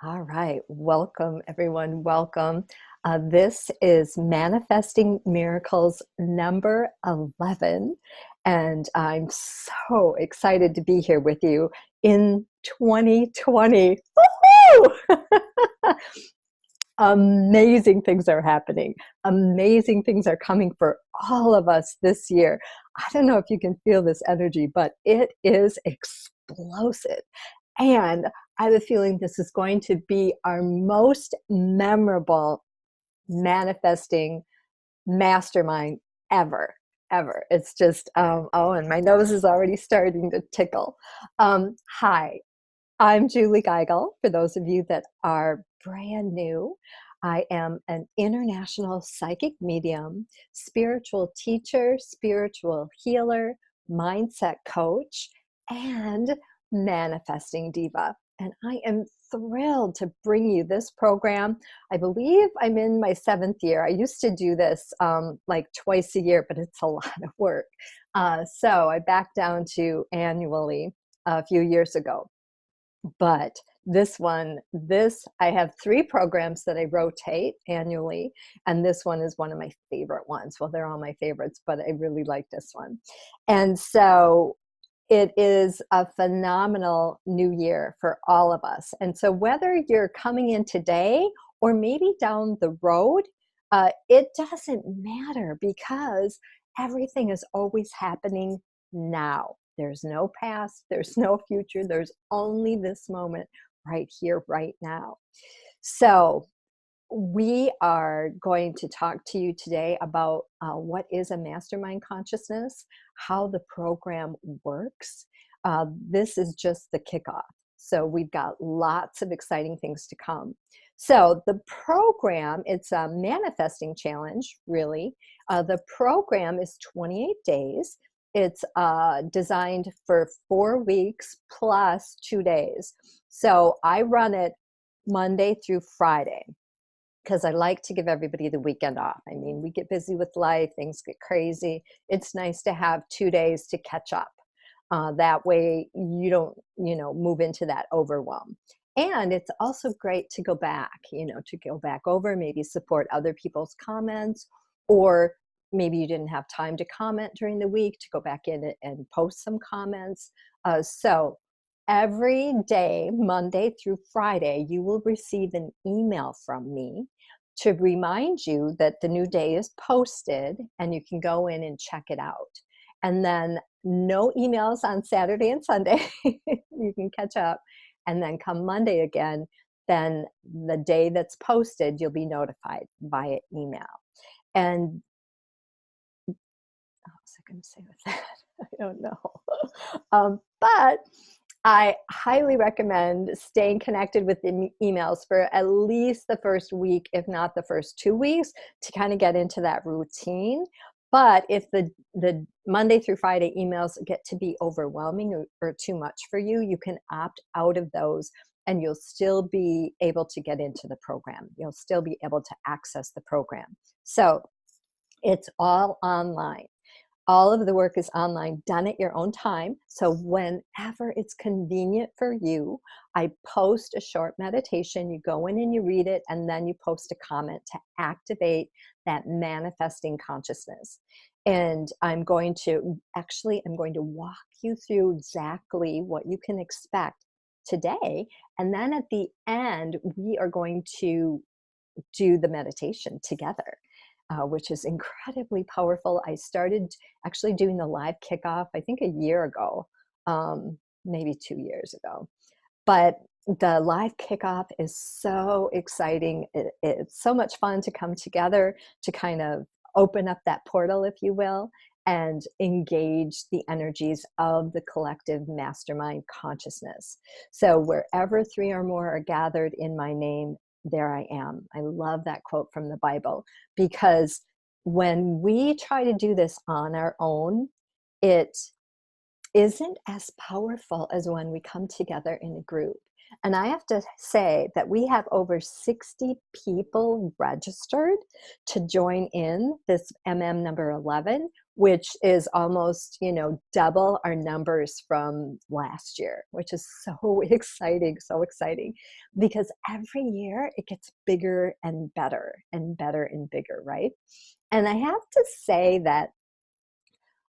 All right, welcome everyone, welcome. This is Manifesting Miracles number 11, and I'm so excited to be here with you in 2020. Woohoo! Amazing things are happening. Amazing things are coming for all of us this year. I don't know if you can feel this energy, but it is explosive. And I have a feeling this is going to be our most memorable manifesting mastermind ever. It's just, oh, and my nose is already starting to tickle. Hi, I'm Julie Geigel. For those of you that are brand new, I am an international psychic medium, spiritual teacher, spiritual healer, mindset coach, and manifesting diva. And I am thrilled to bring you this program. I believe I'm in my 7th year. I used to do this like twice a year, but it's a lot of work. So I backed down to annually a few years ago. But I have 3 programs that I rotate annually, and this one is one of my favorite ones. Well, they're all my favorites, but I really like this one. And so it is a phenomenal new year for all of us. And so whether you're coming in today or maybe down the road, it doesn't matter because everything is always happening now. There's no past, there's no future, there's only this moment right here, right now. So we are going to talk to you today about what is a mastermind consciousness, how the program works. This is just the kickoff. So we've got lots of exciting things to come. So the program, it's a manifesting challenge, really. The program is 28 days. It's designed for 4 weeks plus 2 days. So I run it Monday through Friday because I like to give everybody the weekend off. I mean, we get busy with life, things get crazy. It's nice to have 2 days to catch up. That way you don't, move into that overwhelm. And it's also great to go back, to go back over, maybe support other people's comments, or maybe you didn't have time to comment during the week, to go back in and post some comments. So every day, Monday through Friday, you will receive an email from me to remind you that the new day is posted and you can go in and check it out. And then no emails on Saturday and Sunday. You can catch up. And then come Monday again, then the day that's posted, you'll be notified via email. And what was I going to say with that? I don't know. But I highly recommend staying connected with the emails for at least the first week, if not the first 2 weeks, to kind of get into that routine. But if the Monday through Friday emails get to be overwhelming or too much for you, you can opt out of those and you'll still be able to get into the program. You'll still be able to access the program. So it's all online. All of the work is online, done at your own time. So whenever it's convenient for you, I post a short meditation. You go in and you read it, and then you post a comment to activate that manifesting consciousness. And I'm going to walk you through exactly what you can expect today. And then at the end, we are going to do the meditation together. Which is incredibly powerful. I started actually doing the live kickoff, I think a year ago, maybe 2 years ago. But the live kickoff is so exciting. It's so much fun to come together to kind of open up that portal, if you will, and engage the energies of the collective mastermind consciousness. So wherever 3 or more are gathered in my name, there I am. I love that quote from the Bible, because when we try to do this on our own, it isn't as powerful as when we come together in a group. And I have to say that we have over 60 people registered to join in this MM number 11. which is almost, double our numbers from last year, which is so exciting, because every year it gets bigger and better and better and bigger, right? And I have to say that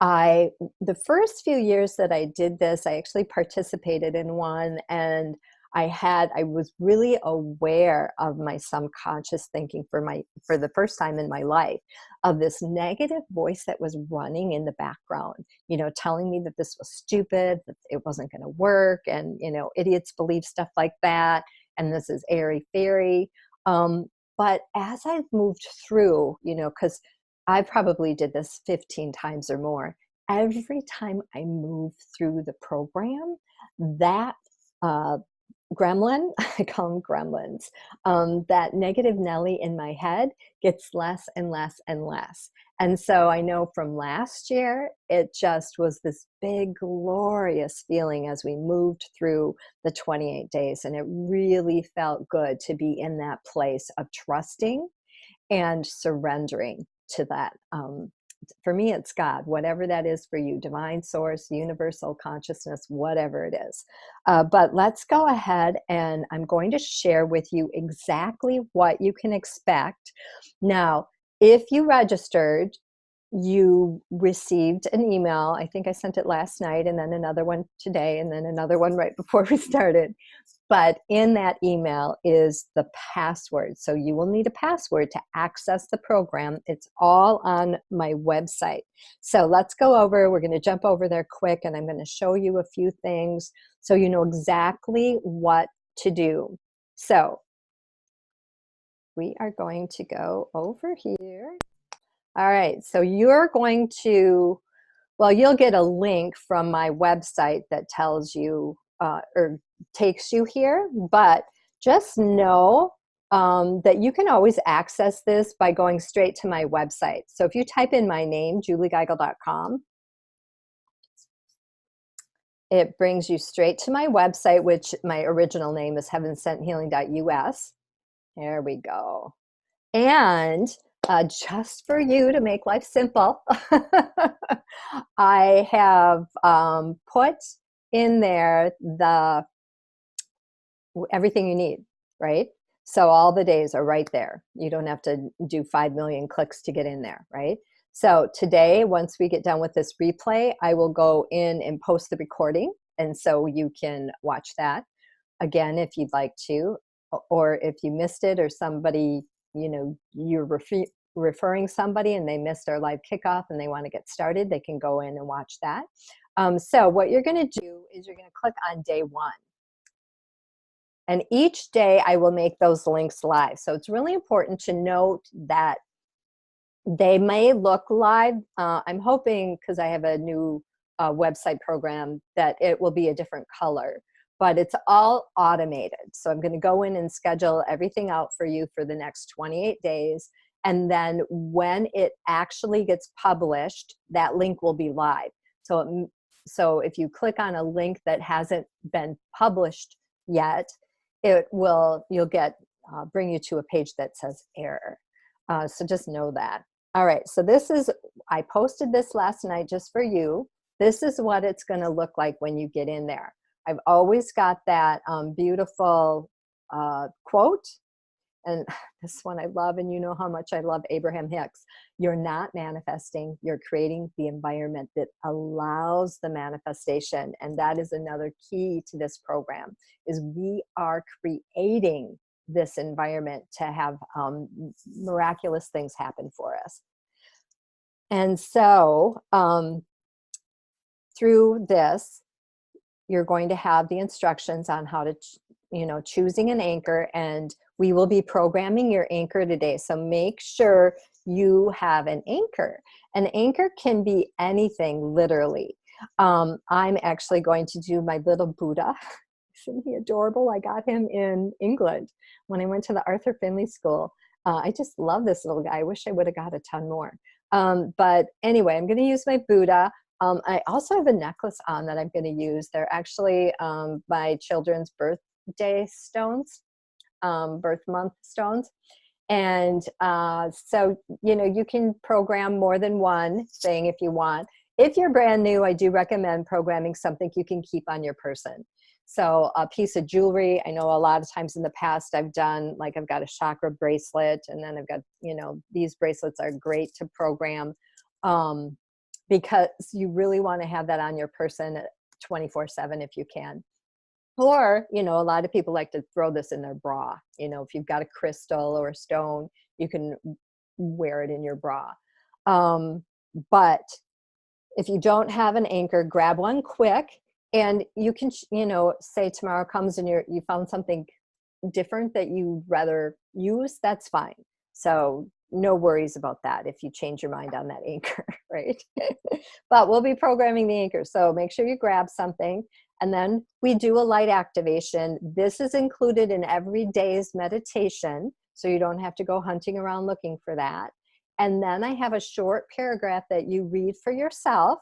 the first few years that I did this, I actually participated in one, and I was really aware of my subconscious thinking for the first time in my life, of this negative voice that was running in the background, telling me that this was stupid, that it wasn't going to work, and, idiots believe stuff like that, and this is airy fairy. But as I've moved through, because I probably did this 15 times or more. Every time I move through the program, that uh, gremlin, I call them gremlins, that negative Nelly in my head gets less and less and less. And so I know from last year, it just was this big, glorious feeling as we moved through the 28 days. And it really felt good to be in that place of trusting and surrendering to that. For me, it's God, whatever that is for you, divine source, universal consciousness, whatever it is. But let's go ahead, and I'm going to share with you exactly what you can expect. Now, if you registered, you received an email. I think I sent it last night, and then another one today, and then another one right before we started. But in that email is the password. So you will need a password to access the program. It's all on my website. So let's go over, we're going to jump over there quick, and I'm going to show you a few things so you know exactly what to do. So we are going to go over here. All right, so you're going to, well, you'll get a link from my website that tells you or takes you here, but just know that you can always access this by going straight to my website. So if you type in my name, juliegeigel.com, it brings you straight to my website, which my original name is heavensenthealing.us. There we go. And just for you to make life simple, I have put in there everything you need, right? So all the days are right there. You don't have to do 5 million clicks to get in there, right? So today, once we get done with this replay, I will go in and post the recording. And so you can watch that again if you'd like to, or if you missed it, or somebody, you're referring somebody and they missed our live kickoff and they want to get started, they can go in and watch that. So what you're going to do is you're going to click on day 1. And each day I will make those links live. So it's really important to note that they may look live. I'm hoping, because I have a new website program, that it will be a different color, but it's all automated. So I'm going to go in and schedule everything out for you for the next 28 days. And then when it actually gets published, that link will be live. So if you click on a link that hasn't been published yet, you'll get bring you to a page that says error. So just know that. All right, so I posted this last night just for you. This is what it's going to look like when you get in there. I've always got that beautiful quote, and this one I love, and you know how much I love Abraham-Hicks. You're not manifesting, you're creating the environment that allows the manifestation. And that is another key to this program, is we are creating this environment to have miraculous things happen for us. And so through this, you're going to have the instructions on how to, choosing an anchor, and we will be programming your anchor today. So make sure you have an anchor. An anchor can be anything, literally. I'm actually going to do my little Buddha. Isn't he adorable? I got him in England when I went to the Arthur Finley School. I just love this little guy. I wish I would have got a ton more. But anyway, I'm going to use my Buddha. I also have a necklace on that I'm going to use. They're actually my children's birthday stones, birth month stones. And so, you know, you can program more than one thing if you want. If you're brand new, I do recommend programming something you can keep on your person. So a piece of jewelry, I know a lot of times in the past I've done, like I've got a chakra bracelet, and then I've got, you know, these bracelets are great to program, because you really want to have that on your person 24/7 if you can. Or, you know, a lot of people like to throw this in their bra. You know, if you've got a crystal or a stone, you can wear it in your bra. But if you don't have an anchor, grab one quick, and you can, you know, say tomorrow comes and you found something different that you'd rather use, that's fine. So no worries about that if you change your mind on that anchor, right? But we'll be programming the anchor. So make sure you grab something. And then we do a light activation. This is included in every day's meditation, so you don't have to go hunting around looking for that. And then I have a short paragraph that you read for yourself.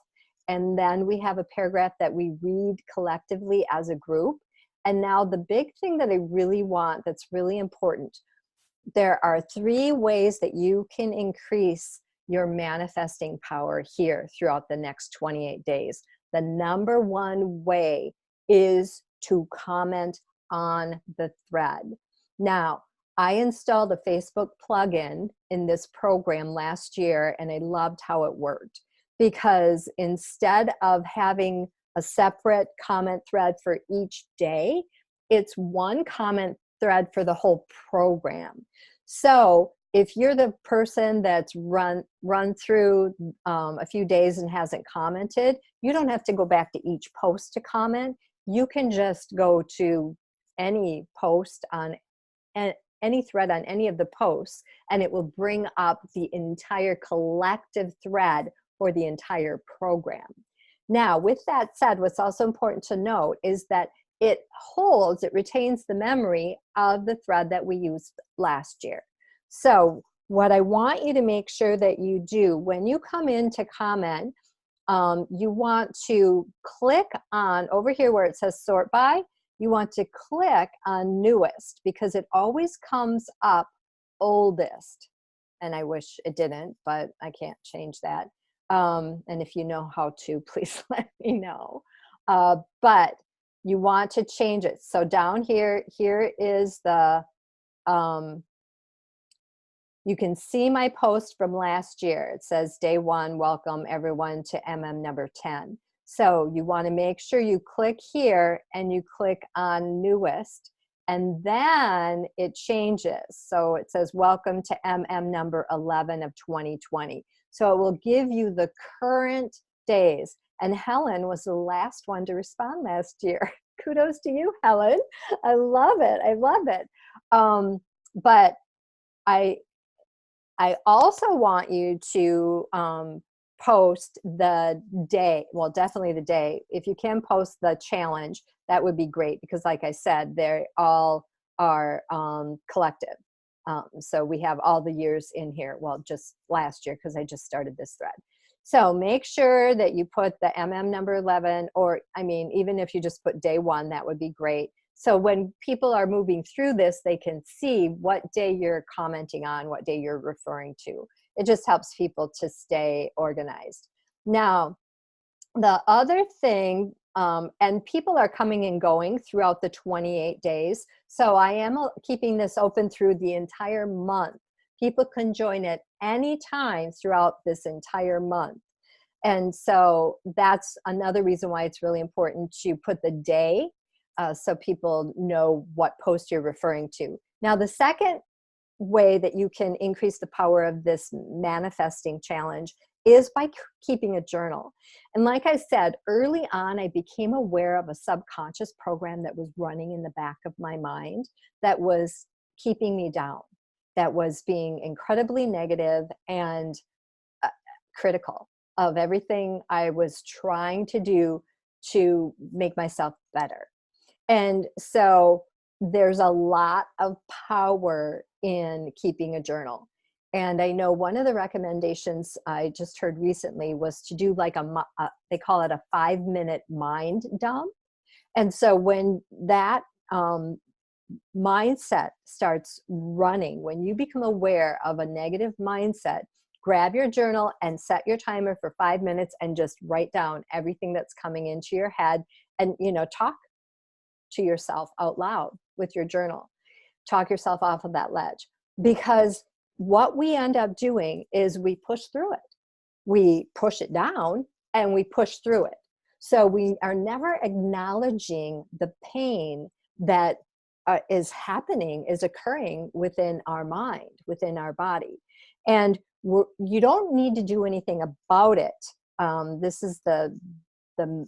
And then we have a paragraph that we read collectively as a group. And now the big thing that I really want, that's really important, there are 3 ways that you can increase your manifesting power here throughout the next 28 days. The number 1 way is to comment on the thread. Now, I installed a Facebook plugin in this program last year, and I loved how it worked, because instead of having a separate comment thread for each day, it's one comment thread for the whole program. So if you're the person that's run through a few days and hasn't commented, you don't have to go back to each post to comment. You can just go to any post on any thread on any of the posts, and it will bring up the entire collective thread for the entire program. Now, with that said, what's also important to note is that it retains the memory of the thread that we used last year. So what I want you to make sure that you do when you come in to comment, you want to click on over here where it says sort by. You want to click on newest, because it always comes up oldest. And I wish it didn't, but I can't change that. And if you know how to, please let me know. But you want to change it. So down here is the, you can see my post from last year. It says day 1, welcome everyone to number 10. So you want to make sure you click here and you click on newest, and then it changes. So it says welcome to number 11 of 2020. So it will give you the current days. And Helen was the last one to respond last year. Kudos to you, Helen. I love it. I love it. But I also want you to post the day, well, definitely the day. If you can post the challenge, that would be great, because like I said, they all are collective. So we have all the years in here. Well, just last year, because I just started this thread. So make sure that you put the number 11, or I mean, even if you just put day 1, that would be great. So when people are moving through this, they can see what day you're commenting on, what day you're referring to. It just helps people to stay organized. Now, the other thing, and people are coming and going throughout the 28 days. So I am keeping this open through the entire month. People can join at any time throughout this entire month. And so that's another reason why it's really important to put the day, so people know what post you're referring to. Now, the second way that you can increase the power of this manifesting challenge is by keeping a journal. And like I said, early on, I became aware of a subconscious program that was running in the back of my mind that was keeping me down, that was being incredibly negative and critical of everything I was trying to do to make myself better. And so there's a lot of power in keeping a journal. And I know one of the recommendations I just heard recently was to do like they call it a 5-minute mind dump. And so when that mindset starts running, when you become aware of a negative mindset, grab your journal and set your timer for 5 minutes and just write down everything that's coming into your head, and, you know, talk to yourself out loud with your journal. Talk yourself off of that ledge, because what we end up doing is we push through it. We push it down and we push through it. So we are never acknowledging the pain that is happening, is occurring within our mind, within our body. And you don't need to do anything about it. This is the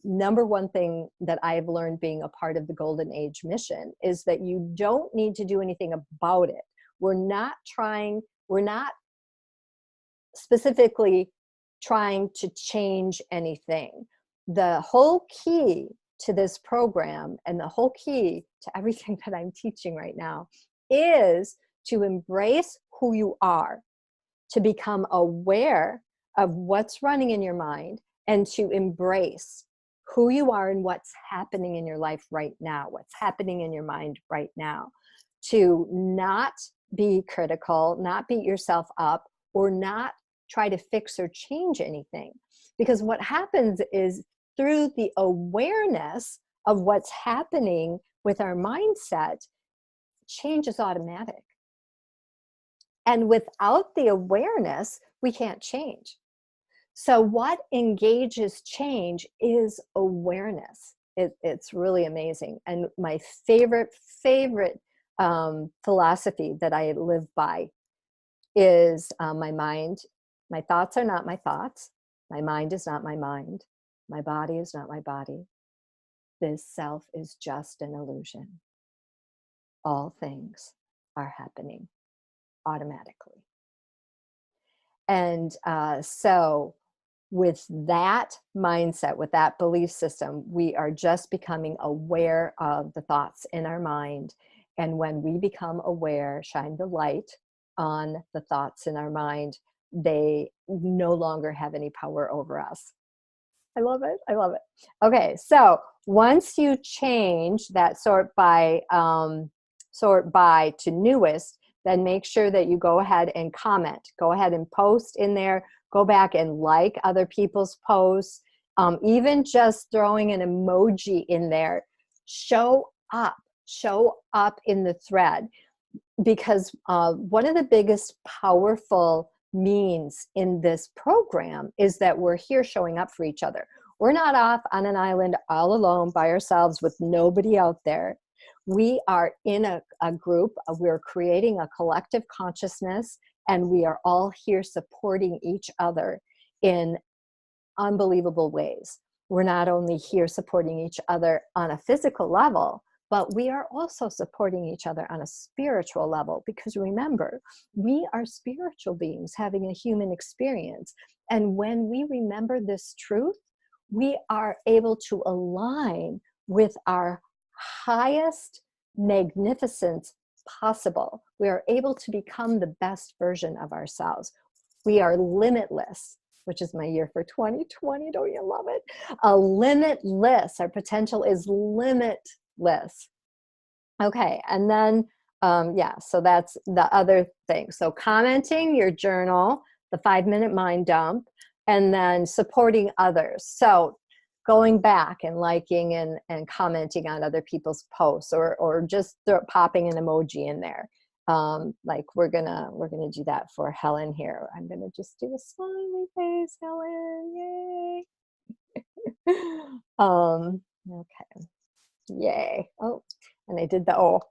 number one thing that I've learned being a part of the Golden Age mission, is that you don't need to do anything about it. We're not specifically trying to change anything. The whole key to this program, and the whole key to everything that I'm teaching right now, is to embrace who you are, to become aware of what's running in your mind, and to embrace who you are and what's happening in your life right now, what's happening in your mind right now. To not be critical, not beat yourself up, or not try to fix or change anything. Because what happens is, through the awareness of what's happening with our mindset, change is automatic. And without the awareness, we can't change. So what engages change is awareness. It's really amazing. And my favorite philosophy that I live by is my thoughts are not my thoughts. My mind is not my mind. My body is not my body. This self is just an illusion. All things are happening automatically. And so with that mindset, with that belief system, we are just becoming aware of the thoughts in our mind. And when we become aware, shine the light on the thoughts in our mind, they no longer have any power over us. I love it. I love it. Okay, so once you change that sort by to newest, then make sure that you go ahead and comment. Go ahead and post in there. Go back and like other people's posts. Even just throwing an emoji in there. Show up in the thread. Because one of the biggest powerful means in this program is that we're here showing up for each other. We're not off on an island all alone by ourselves with nobody out there. We are in a group. We're creating a collective consciousness, and we are all here supporting each other in unbelievable ways. We're not only here supporting each other on a physical level, but we are also supporting each other on a spiritual level, because remember, we are spiritual beings having a human experience. And when we remember this truth, we are able to align with our highest magnificence possible. We are able to become the best version of ourselves. We are limitless, which is my year for 2020. Don't you love it? Limitless. Our potential is limitless. Okay, and then, so that's the other thing. So commenting your journal, the 5-minute mind dump, and then supporting others. So going back and liking and commenting on other people's posts, or just popping an emoji in there. Like we're gonna do that for Helen here. I'm gonna just do a smiley face, Helen, yay. Okay, yay. Oh, and I did the oh.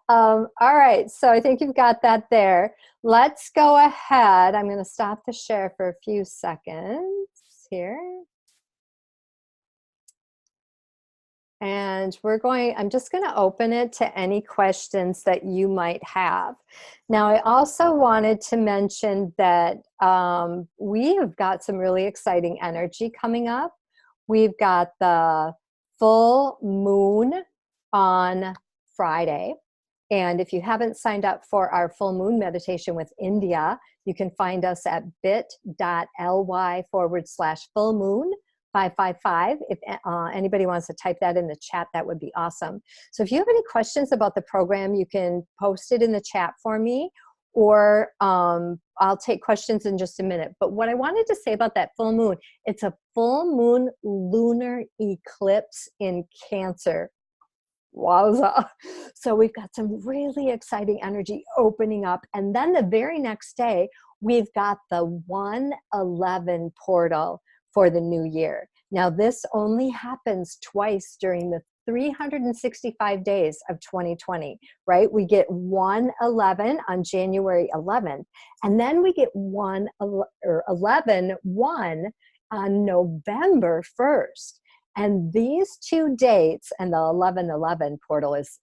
All right, so I think you've got that there. Let's go ahead. I'm going to stop the share for a few seconds here. And I'm just going to open it to any questions that you might have. Now, I also wanted to mention that we have got some really exciting energy coming up. We've got the full moon on Friday. And if you haven't signed up for our full moon meditation with India, you can find us at bit.ly/full moon. 555. If anybody wants to type that in the chat, that would be awesome. So if you have any questions about the program, you can post it in the chat for me, or I'll take questions in just a minute. But what I wanted to say about that full moon, it's a full moon lunar eclipse in Cancer. Wowza. So we've got some really exciting energy opening up. And then the very next day, we've got the 111 portal for the new year. Now, this only happens twice during the 365 days of 2020, right? We get 111 on January 11th, and then we get 1 on November 1st. And these two dates, and the 1111 portal is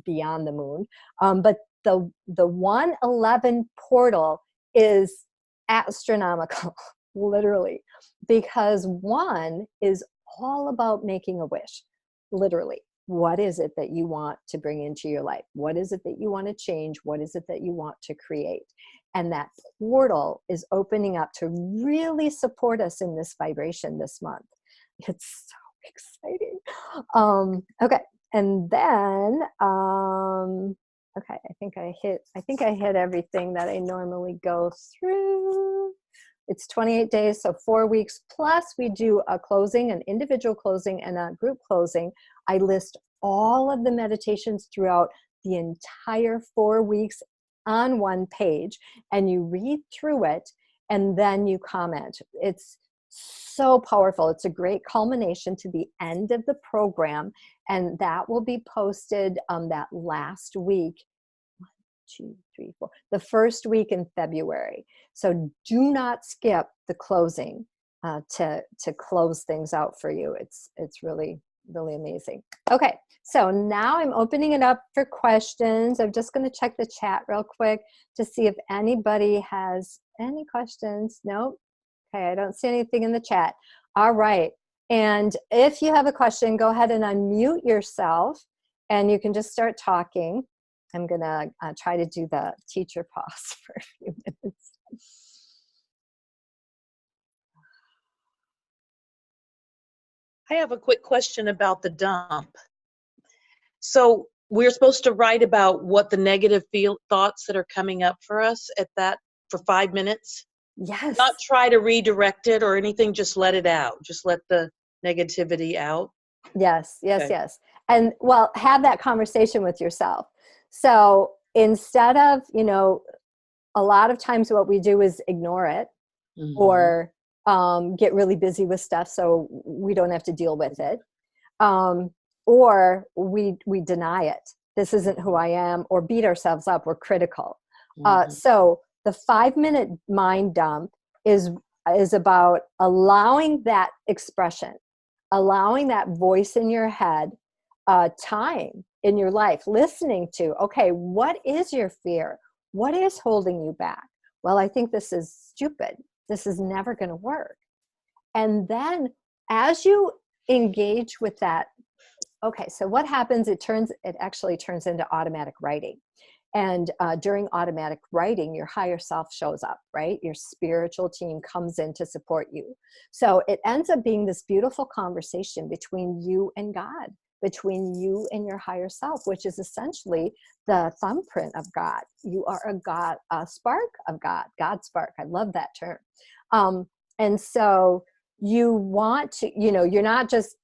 beyond the moon, but the 111 portal is astronomical, literally, because 1 is all about making a wish, literally. What is it that you want to bring into your life? What is it that you want to change? What is it that you want to create? And that portal is opening up to really support us in this vibration this month. It's so exciting. Okay, and then okay, I think I hit everything that I normally go through. It's 28 days, so 4 weeks, plus we do a closing, an individual closing and a group closing. I list all of the meditations throughout the entire 4 weeks on one page, and you read through it and then you comment. It's so powerful. It's a great culmination to the end of the program, and that will be posted that last week. 1, 2, 3, 4, the first week in February. So do not skip the closing to close things out for you. It's really, really amazing. Okay, so now I'm opening it up for questions. I'm just going to check the chat real quick to see if anybody has any questions. Nope. Okay, I don't see anything in the chat. All right. And if you have a question, go ahead and unmute yourself and you can just start talking. I'm going to try to do the teacher pause for a few minutes. I have a quick question about the dump. So we're supposed to write about what the negative thoughts that are coming up for us for 5 minutes? Yes. Not try to redirect it or anything, just let it out. Just let the negativity out. Yes, yes, Okay. yes. And well, have that conversation with yourself. So instead of, a lot of times what we do is ignore it, or get really busy with stuff so we don't have to deal with it. Or we deny it. This isn't who I am, or beat ourselves up. We're critical. So the 5-minute mind dump is about allowing that expression, allowing that voice in your head, time in your life, listening to, okay, what is your fear? What is holding you back? Well, I think this is stupid. This is never going to work. And then as you engage with that, okay, so what happens? It actually turns into automatic writing. And during automatic writing, your higher self shows up, right? Your spiritual team comes in to support you. So it ends up being this beautiful conversation between you and God, between you and your higher self, which is essentially the thumbprint of God. You are a spark of God, God spark. I love that term. And so you want to, you're not just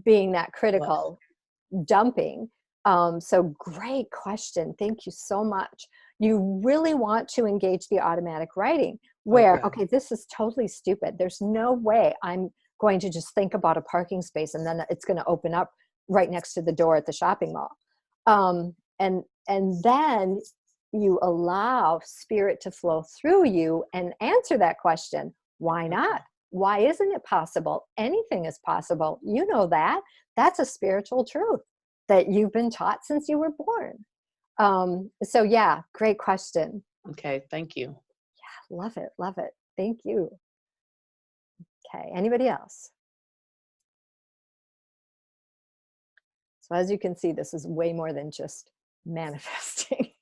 being that critical, dumping. So great question. Thank you so much. You really want to engage the automatic writing where, okay, this is totally stupid. There's no way I'm going to just think about a parking space and then it's going to open up right next to the door at the shopping mall. And then you allow spirit to flow through you and answer that question. Why not? Why isn't it possible? Anything is possible. You know that. That's a spiritual truth that you've been taught since you were born. So yeah, great question. Okay, thank you. Yeah, love it, love it. Thank you. Okay, anybody else? So as you can see, this is way more than just manifesting.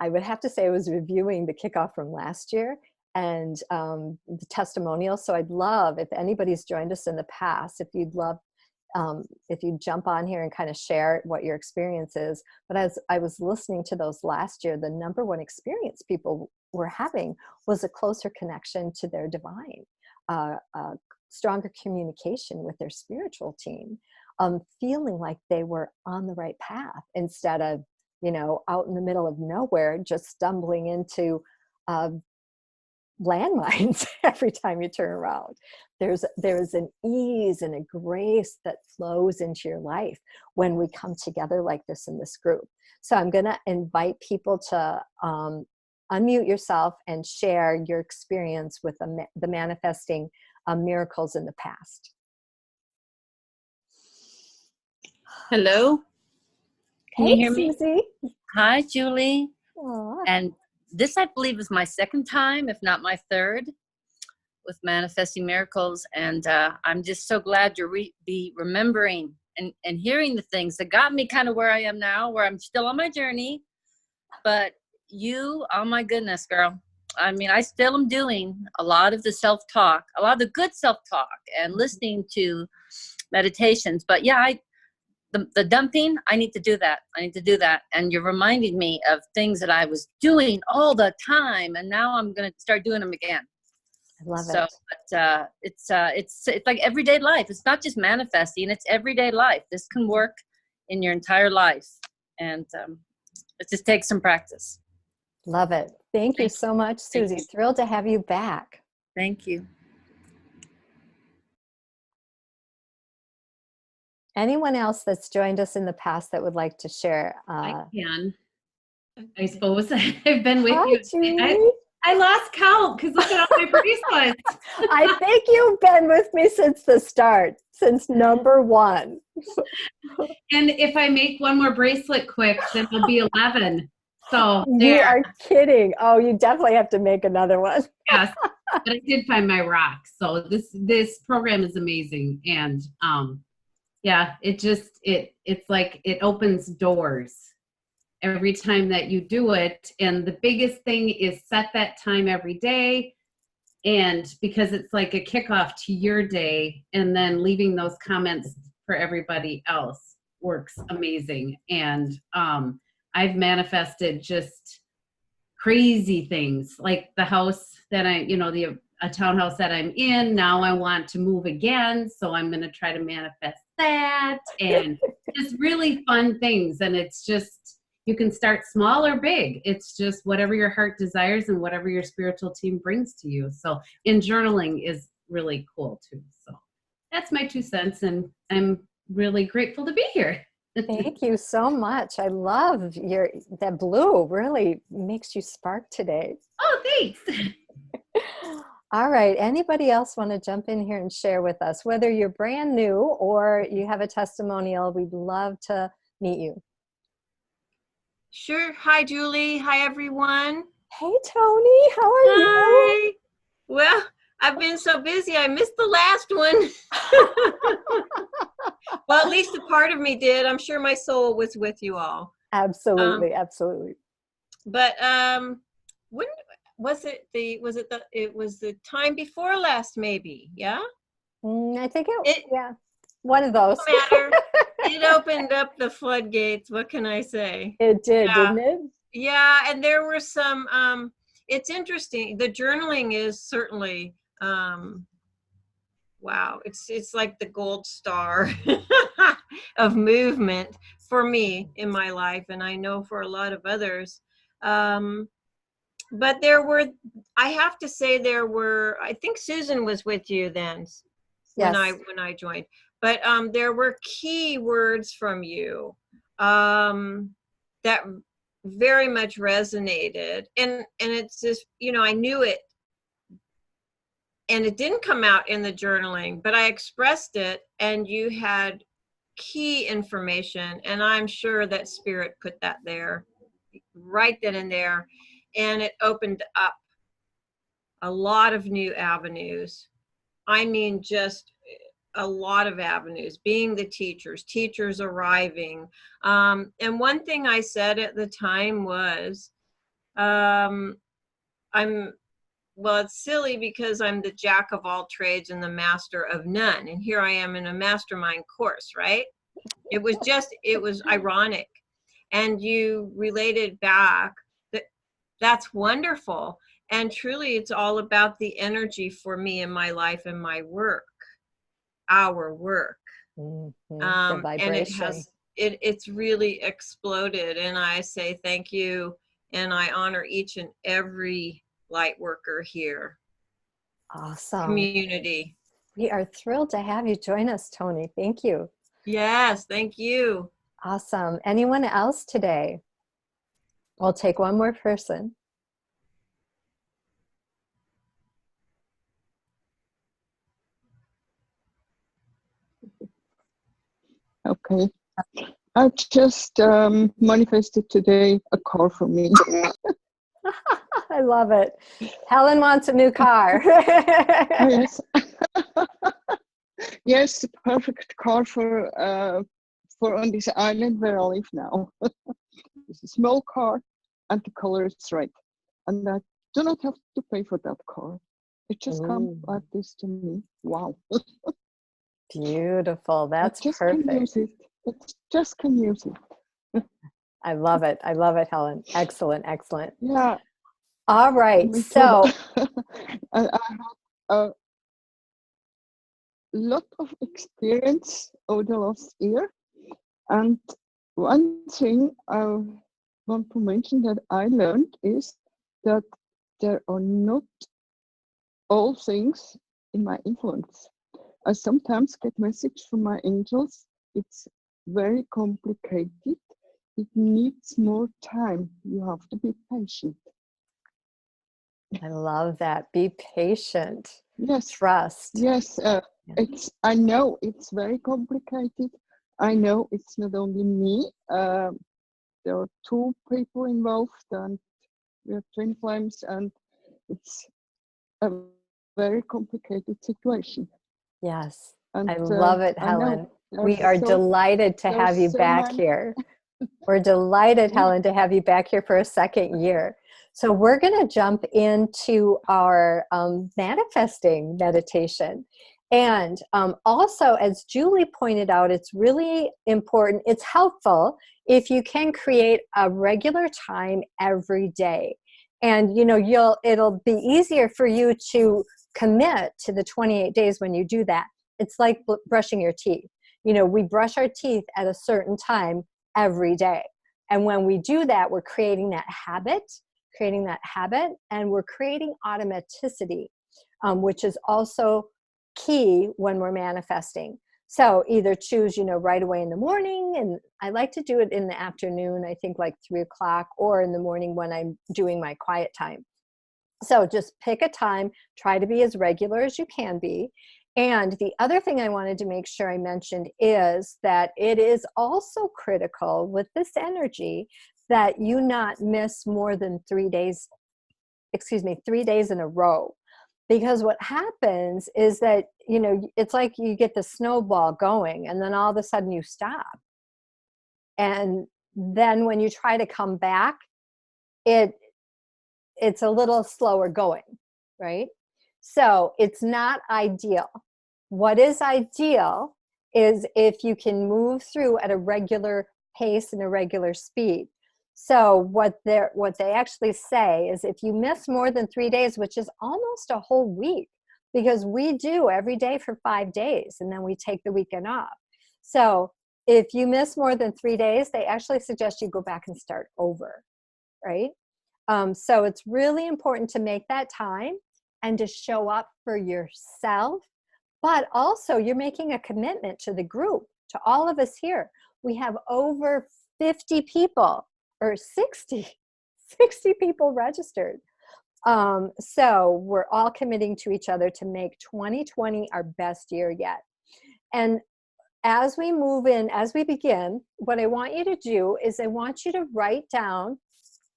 I would have to say I was reviewing the kickoff from last year, and the testimonials. So I'd love, if anybody's joined us in the past, if you'd love, if you jump on here and kind of share what your experience is. But as I was listening to those last year, the number one experience people were having was a closer connection to their divine, stronger communication with their spiritual team, feeling like they were on the right path instead of, you know, out in the middle of nowhere, just stumbling into landmines every time you turn around. There's an ease and a grace that flows into your life when we come together like this in this group. So I'm going to invite people to unmute yourself and share your experience with the manifesting miracles in the past. Hello. Can Hey, you hear me? Susie. Hi, Julie. Aw. And this, I believe, is my second time, if not my third, with Manifesting Miracles. And I'm just so glad to be remembering and hearing the things that got me kind of where I am now, where I'm still on my journey. But you, oh my goodness, girl. I mean, I still am doing a lot of the self-talk, a lot of the good self-talk and listening to meditations. But yeah, the dumping, I need to do that. I need to do that. And you're reminding me of things that I was doing all the time. And now I'm going to start doing them again. I love So, it. but it's like everyday life. It's not just manifesting. It's everyday life. This can work in your entire life. And it just takes some practice. Love it. Thank you so much, Susie. you. Thrilled to have you back. Thank you. Anyone else that's joined us in the past that would like to share? I can. I suppose I've been with Hi, you. Julie. I lost count because look at all my bracelets. I think you've been with me since the start, since number one. And if I make one more bracelet quick, then it'll be 11. So You there. are kidding. Oh, you definitely have to make another one. Yes. But I did find my rock. So this program is amazing. And yeah, it's like it opens doors every time that you do it. And the biggest thing is set that time every day. And because it's like a kickoff to your day, and then leaving those comments for everybody else works amazing. And I've manifested just crazy things, like the house that a townhouse that I'm in. Now I want to move again. So I'm going to try to manifest that, and just really fun things. And it's just, you can start small or big. It's just whatever your heart desires and whatever your spiritual team brings to you. So, and journaling is really cool too. So that's my 2 cents, and I'm really grateful to be here. Thank you so much. I love that blue really makes you spark today. Oh, thanks. All right. Anybody else want to jump in here and share with us? Whether you're brand new or you have a testimonial, we'd love to meet you. Sure. Hi, Julie. Hi, everyone. Hey, Tony. How are you? Hi. Well, I've been so busy. I missed the last one. Well, at least a part of me did. I'm sure my soul was with you all. Absolutely. Absolutely. But when was it? It was the time before last, maybe. Yeah. I think yeah, one of those. No matter. It opened up the floodgates. What can I say? It did, Yeah. didn't it? Yeah, and there were some, it's interesting. The journaling is certainly, wow, it's like the gold star of movement for me in my life, and I know for a lot of others. But I have to say I think Susan was with you then when I joined. But there were key words from you that very much resonated, and it's just, I knew it, and it didn't come out in the journaling, but I expressed it, and you had key information, and I'm sure that Spirit put that there right then and there, and it opened up a lot of new avenues. I mean, just a lot of avenues, being the teachers arriving. And one thing I said at the time was, I'm well, it's silly because I'm the jack of all trades and the master of none. And here I am in a mastermind course, right? It was ironic. And you related back that that's wonderful. And truly, it's all about the energy for me in my life and my work, our work. The And vibration. it's really exploded. And I say thank you. And I honor each and every light worker here. Awesome. Community. We are thrilled to have you join us, Tony. Thank you. Yes, thank you. Awesome. Anyone else today? We'll take one more person. Okay. I just manifested today a car for me. I love it. Helen wants a new car. Yes. Yes, the perfect car for on this island where I live now. It's a small car and the color is red. And I do not have to pay for that car. It just comes like this to me. Wow. Beautiful. That's just perfect. Can use it. It just can use it. I love it. I love it, Helen. Excellent. Excellent. Yeah. All right. So I had a lot of experience over the last year. And one thing I want to mention that I learned is that there are not all things in my influence. I sometimes get messages from my angels. It's very complicated. It needs more time. You have to be patient. I love that. Be patient. Yes. Trust. Yes. I know it's very complicated. I know it's not only me. There are two people involved, and we have twin flames, and it's a very complicated situation. Yes. And I love it, Helen. We are delighted to have you back here. We're delighted, Helen, to have you back here for a second year. So we're going to jump into our manifesting meditation. And also, as Julie pointed out, it's really important, it's helpful if you can create a regular time every day. And, you know, it'll be easier for you to commit to the 28 days when you do that. It's like brushing your teeth. You know, we brush our teeth at a certain time every day. And when we do that, we're creating that habit, and we're creating automaticity, which is also key when we're manifesting. So either choose, you know, right away in the morning, and I like to do it in the afternoon, I think like 3 o'clock, or in the morning when I'm doing my quiet time. So just pick a time, try to be as regular as you can be. And the other thing I wanted to make sure I mentioned is that it is also critical with this energy that you not miss more than 3 days, 3 days in a row. Because what happens is that, you know, it's like you get the snowball going and then all of a sudden you stop. And then when you try to come back, it's a little slower going, right? So it's not ideal. What is ideal is if you can move through at a regular pace and a regular speed. So what they actually say is if you miss more than 3 days, which is almost a whole week, because we do every day for 5 days and then we take the weekend off. So if you miss more than 3 days, they actually suggest you go back and start over, right? So it's really important to make that time and to show up for yourself, but also you're making a commitment to the group, to all of us here. We have over 50 people, or 60 people registered. So we're all committing to each other to make 2020 our best year yet. And as we move in, as we begin, what I want you to do is I want you to write down.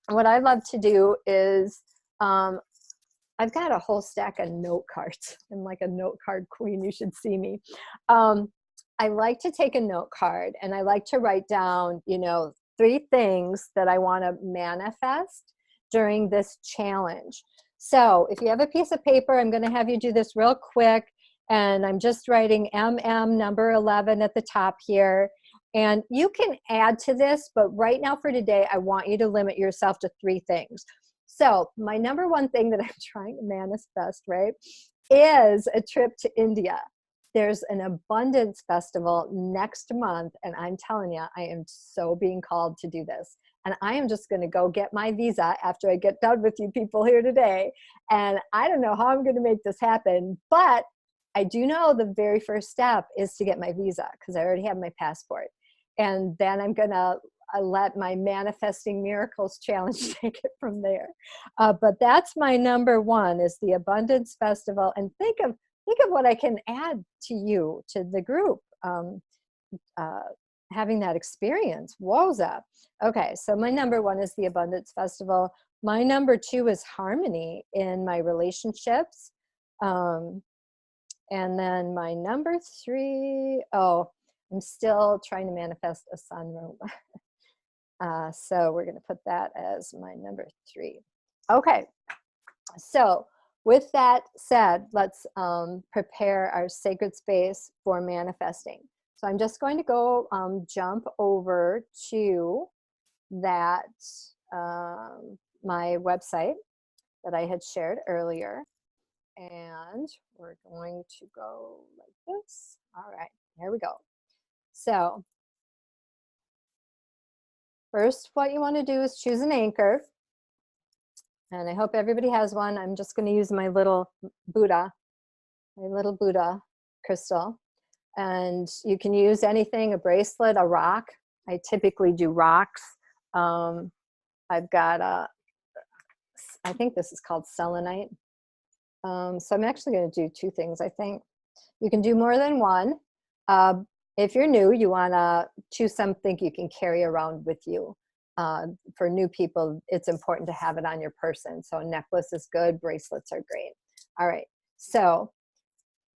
What I love to do is, I've got a whole stack of note cards. I'm like a note card queen. You should see me. I like to take a note card and I like to write down, you know, 3 things that I want to manifest during this challenge. So if you have a piece of paper, I'm going to have you do this real quick. And I'm just writing MM number 11 at the top here. And you can add to this, but right now for today, I want you to limit yourself to 3 things. So my number 1 thing that I'm trying to manifest, right, is a trip to India. There's an abundance festival next month, and I'm telling you, I am so being called to do this. And I am just going to go get my visa after I get done with you people here today. And I don't know how I'm going to make this happen, but I do know the very first step is to get my visa, because I already have my passport. And then I'm going to let my Manifesting Miracles Challenge take it from there. But that's my number 1, is the Abundance Festival. And think of what I can add to you, to the group, having that experience. Woza. Okay, so my number 1 is the Abundance Festival. My number 2 is harmony in my relationships. And then my number 3, I'm still trying to manifest a sunroom. So we're going to put that as my number 3. Okay, so with that said, let's prepare our sacred space for manifesting. So I'm just going to go jump over to that, my website that I had shared earlier. And we're going to go like this. All right, here we go. So first, what you want to do is choose an anchor. And I hope everybody has one. I'm just going to use my little Buddha crystal. And you can use anything, a bracelet, a rock. I typically do rocks. I've got I think this is called selenite. So I'm actually going to do 2 things, I think. You can do more than one. If you're new, you want to choose something you can carry around with you. For new people, it's important to have it on your person. So a necklace is good, bracelets are great. All right, so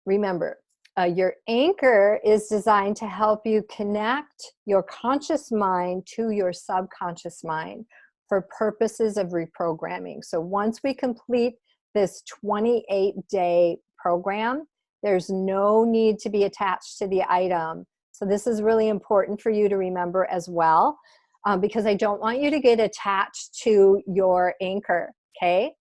remember, your anchor is designed to help you connect your conscious mind to your subconscious mind for purposes of reprogramming. So once we complete this 28-day program, there's no need to be attached to the item. So this is really important for you to remember as well, because I don't want you to get attached to your anchor, okay?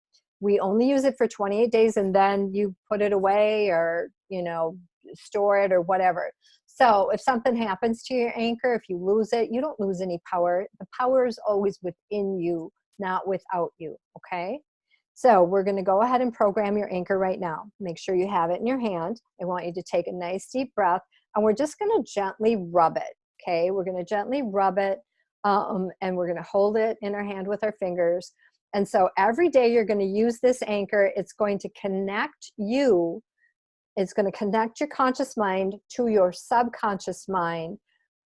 We only use it for 28 days and then you put it away, or, you know, store it or whatever. So if something happens to your anchor, if you lose it, you don't lose any power. The power is always within you, not without you, okay? So we're going to go ahead and program your anchor right now. Make sure you have it in your hand. I want you to take a nice deep breath, and we're just going to gently rub it, okay? We're going to gently rub it, and we're going to hold it in our hand with our fingers. And so every day you're going to use this anchor. It's going to connect you. It's going to connect your conscious mind to your subconscious mind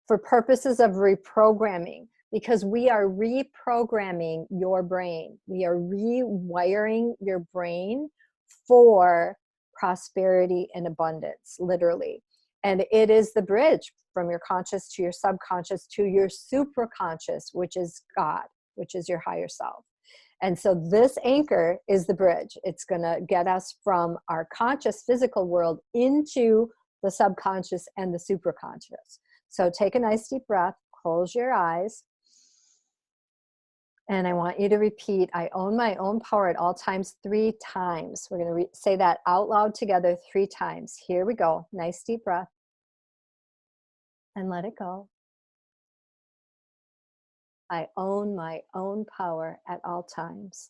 for purposes of reprogramming, because we are reprogramming your brain. We are rewiring your brain for prosperity and abundance, literally. And it is the bridge from your conscious to your subconscious to your supraconscious, which is God, which is your higher self. And so this anchor is the bridge. It's going to get us from our conscious physical world into the subconscious and the supraconscious. So take a nice deep breath, close your eyes. And I want you to repeat, I own my own power at all times 3 times. We're going to say that out loud together 3 times. Here we go. Nice deep breath. And let it go. I own my own power at all times.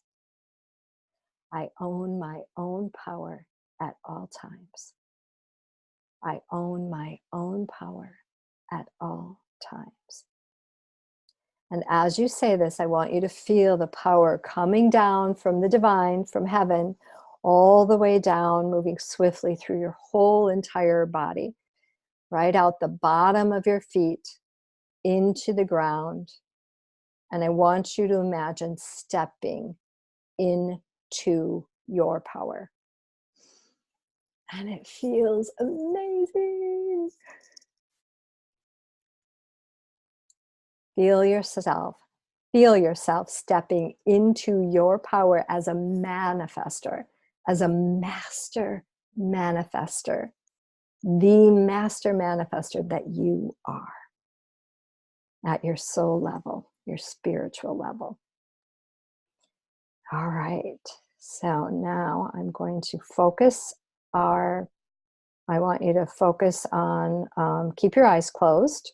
I own my own power at all times. I own my own power at all times. And as you say this, I want you to feel the power coming down from the divine, from heaven, all the way down, moving swiftly through your whole entire body, right out the bottom of your feet into the ground. And I want you to imagine stepping into your power. And it feels amazing. Feel yourself feel yourself stepping into your power as a manifester, as a master manifester, the master manifester that you are at your soul level, your spiritual level. All right, so now I'm going to focus I want you to focus on, keep your eyes closed.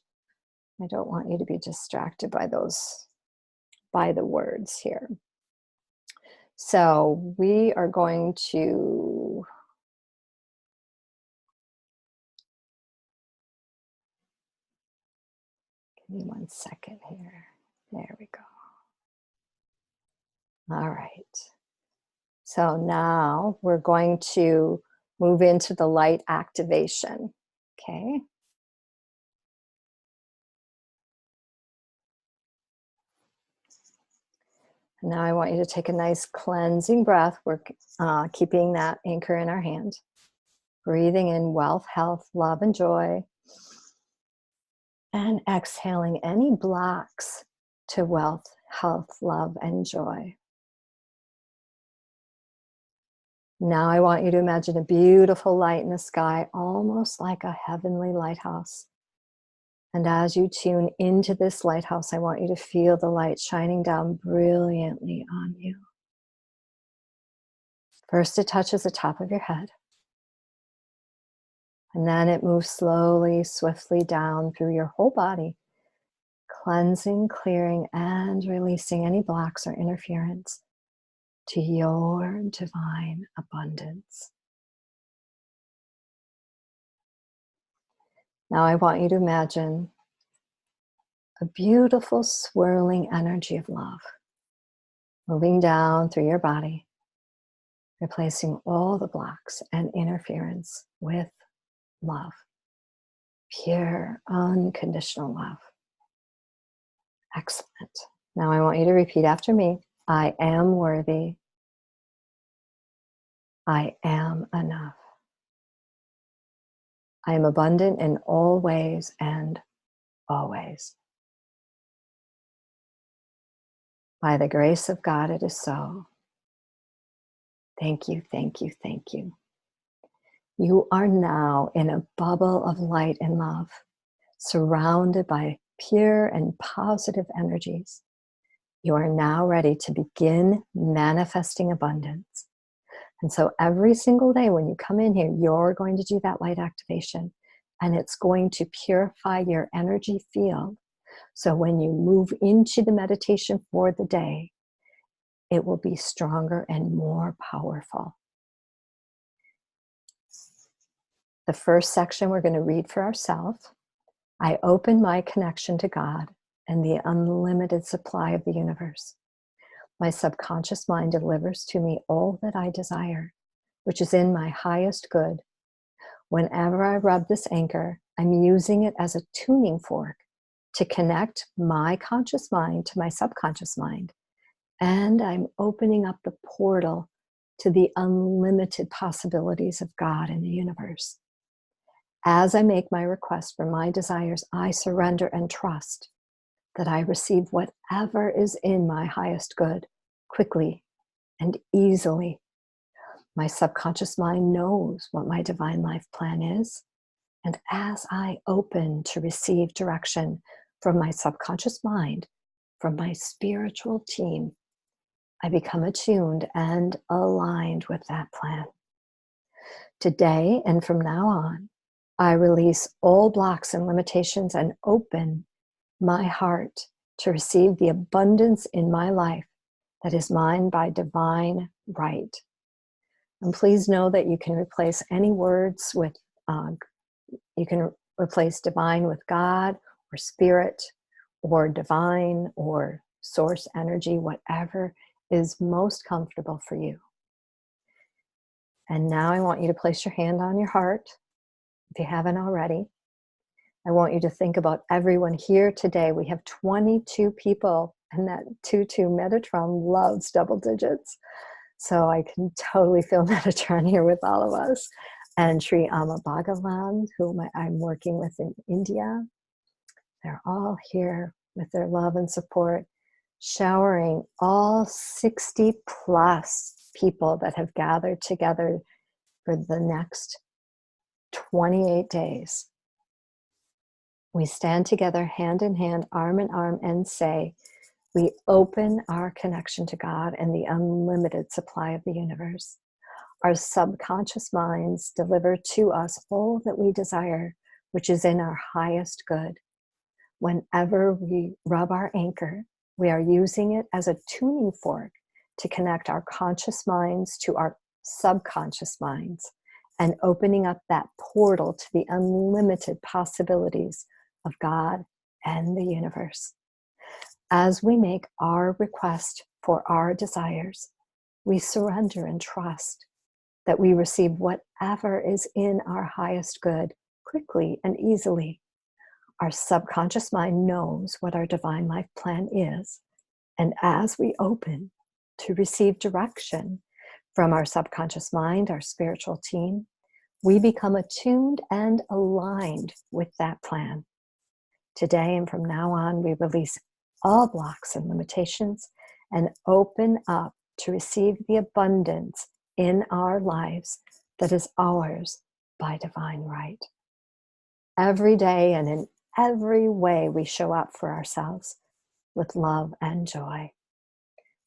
I don't want you to be distracted by the words here. So we are going to, give me 1 second here. There we go. All right. So now we're going to move into the light activation. Okay. Now I want you to take a nice cleansing breath. We're keeping that anchor in our hand. Breathing in wealth, health, love, and joy. And exhaling any blocks to wealth, health, love, and joy. Now I want you to imagine a beautiful light in the sky, almost like a heavenly lighthouse. And as you tune into this lighthouse, I want you to feel the light shining down brilliantly on you. First, it touches the top of your head. And then it moves slowly, swiftly down through your whole body, cleansing, clearing, and releasing any blocks or interference to your divine abundance. Now I want you to imagine a beautiful swirling energy of love moving down through your body, replacing all the blocks and interference with love, pure, unconditional love. Excellent. Now I want you to repeat after me. I am worthy. I am enough. I am abundant in all ways and always. By the grace of God, it is so. Thank you, thank you, thank you. You are now in a bubble of light and love, surrounded by pure and positive energies. You are now ready to begin manifesting abundance. And so every single day when you come in here, you're going to do that light activation, and it's going to purify your energy field. So when you move into the meditation for the day, it will be stronger and more powerful. The first section we're going to read for ourselves. I open my connection to God and the unlimited supply of the universe. My subconscious mind delivers to me all that I desire, which is in my highest good. Whenever I rub this anchor, I'm using it as a tuning fork to connect my conscious mind to my subconscious mind. And I'm opening up the portal to the unlimited possibilities of God in the universe. As I make my request for my desires, I surrender and trust that I receive whatever is in my highest good quickly and easily. My subconscious mind knows what my divine life plan is. And as I open to receive direction from my subconscious mind, from my spiritual team, I become attuned and aligned with that plan. Today and from now on, I release all blocks and limitations and open my heart to receive the abundance in my life that is mine by divine right. And please know that you can replace any words with, you can replace divine with God or spirit or divine or source energy, whatever is most comfortable for you. And now I want you to place your hand on your heart, if you haven't already. I want you to think about everyone here today. We have 22 people, and that 2-2 Metatron loves double digits. So I can totally feel Metatron here with all of us. And Sri Amma Bhagavan, whom I'm working with in India. They're all here with their love and support. showering all 60 plus people that have gathered together for the next 28 days. We stand together hand in hand, arm in arm, and say, we open our connection to God and the unlimited supply of the universe. Our subconscious minds deliver to us all that we desire, which is in our highest good. Whenever we rub our anchor, we are using it as a tuning fork to connect our conscious minds to our subconscious minds and opening up that portal to the unlimited possibilities of God and the universe. As we make our request for our desires, we surrender and trust that we receive whatever is in our highest good quickly and easily. Our subconscious mind knows what our divine life plan is, and as we open to receive direction from our subconscious mind, our spiritual team, we become attuned and aligned with that plan. Today and from now on, we release all blocks and limitations and open up to receive the abundance in our lives that is ours by divine right. Every day and in every way we show up for ourselves with love and joy.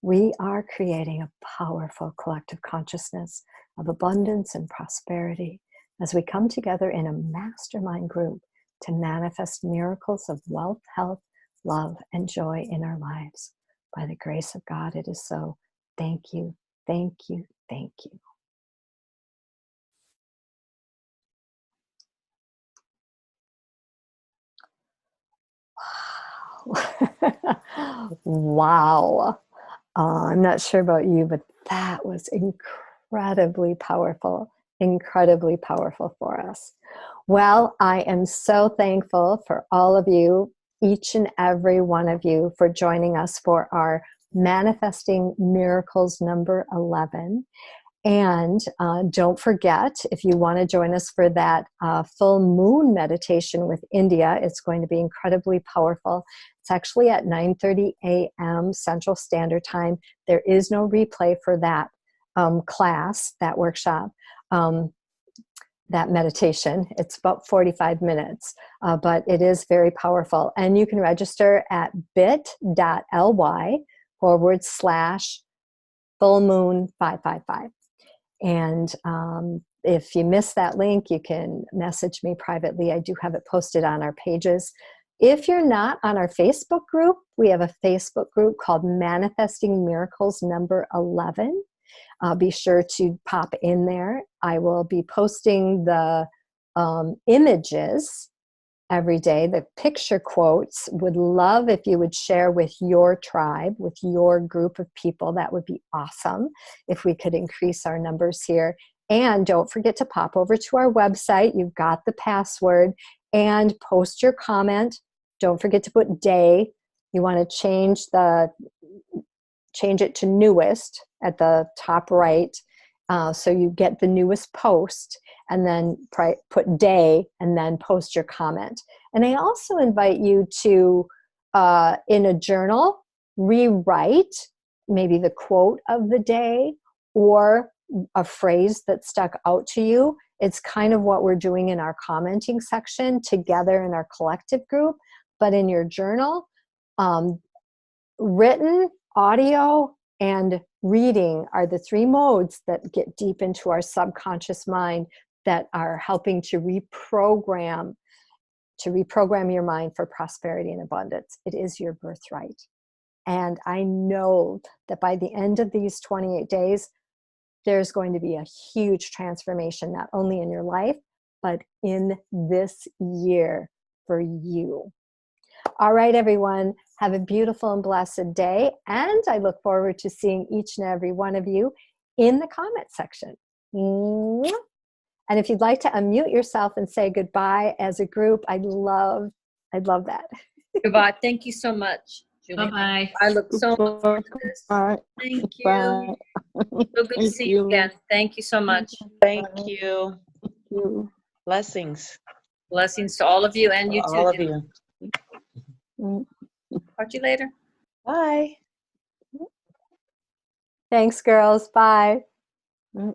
We are creating a powerful collective consciousness of abundance and prosperity as we come together in a mastermind group to manifest miracles of wealth, health, love, and joy in our lives. By the grace of God, it is so. Thank you, thank you, thank you. Wow. I'm not sure about you, but that was incredibly powerful for us. Well, I am so thankful for all of you, each and every one of you, for joining us for our Manifesting Miracles number 11. And don't forget, if you want to join us for that full moon meditation with India, it's going to be incredibly powerful. It's actually at 9:30 a.m. Central Standard Time. There is no replay for that class, that workshop, that meditation. It's about 45 minutes, but it is very powerful. And you can register at bit.ly/fullmoon555. And if you miss that link, you can message me privately. I do have it posted on our pages. If you're not on our Facebook group, we have a Facebook group called Manifesting Miracles number 11. Be sure to pop in there. I will be posting the images every day, the picture quotes. Would love if you would share with your tribe, with your group of people. That would be awesome if we could increase our numbers here. And don't forget to pop over to our website. You've got the password, and post your comment. Don't forget to put day. You want to change it to newest at the top right, so you get the newest post, and then put day and then post your comment. And I also invite you to, in a journal, rewrite maybe the quote of the day or a phrase that stuck out to you. It's kind of what we're doing in our commenting section together in our collective group, but in your journal, written, audio, and reading are the three modes that get deep into our subconscious mind that are helping to reprogram your mind for prosperity and abundance. It is your birthright. And I know that by the end of these 28 days, there's going to be a huge transformation, not only in your life, but in this year for you. All right, everyone, have a beautiful and blessed day. And I look forward to seeing each and every one of you in the comment section. And if you'd like to unmute yourself and say goodbye as a group, I'd love that. Goodbye. Thank you so much, Julie. Bye-bye. I look so forward to this. Bye. Thank you. Bye. So good to see you again. Thank you so much. Thank you. You. Blessings. Blessings to all of you and you too. All of Julie. you. Mm. Talk to you later. Bye. Thanks, girls. Bye. Yeah.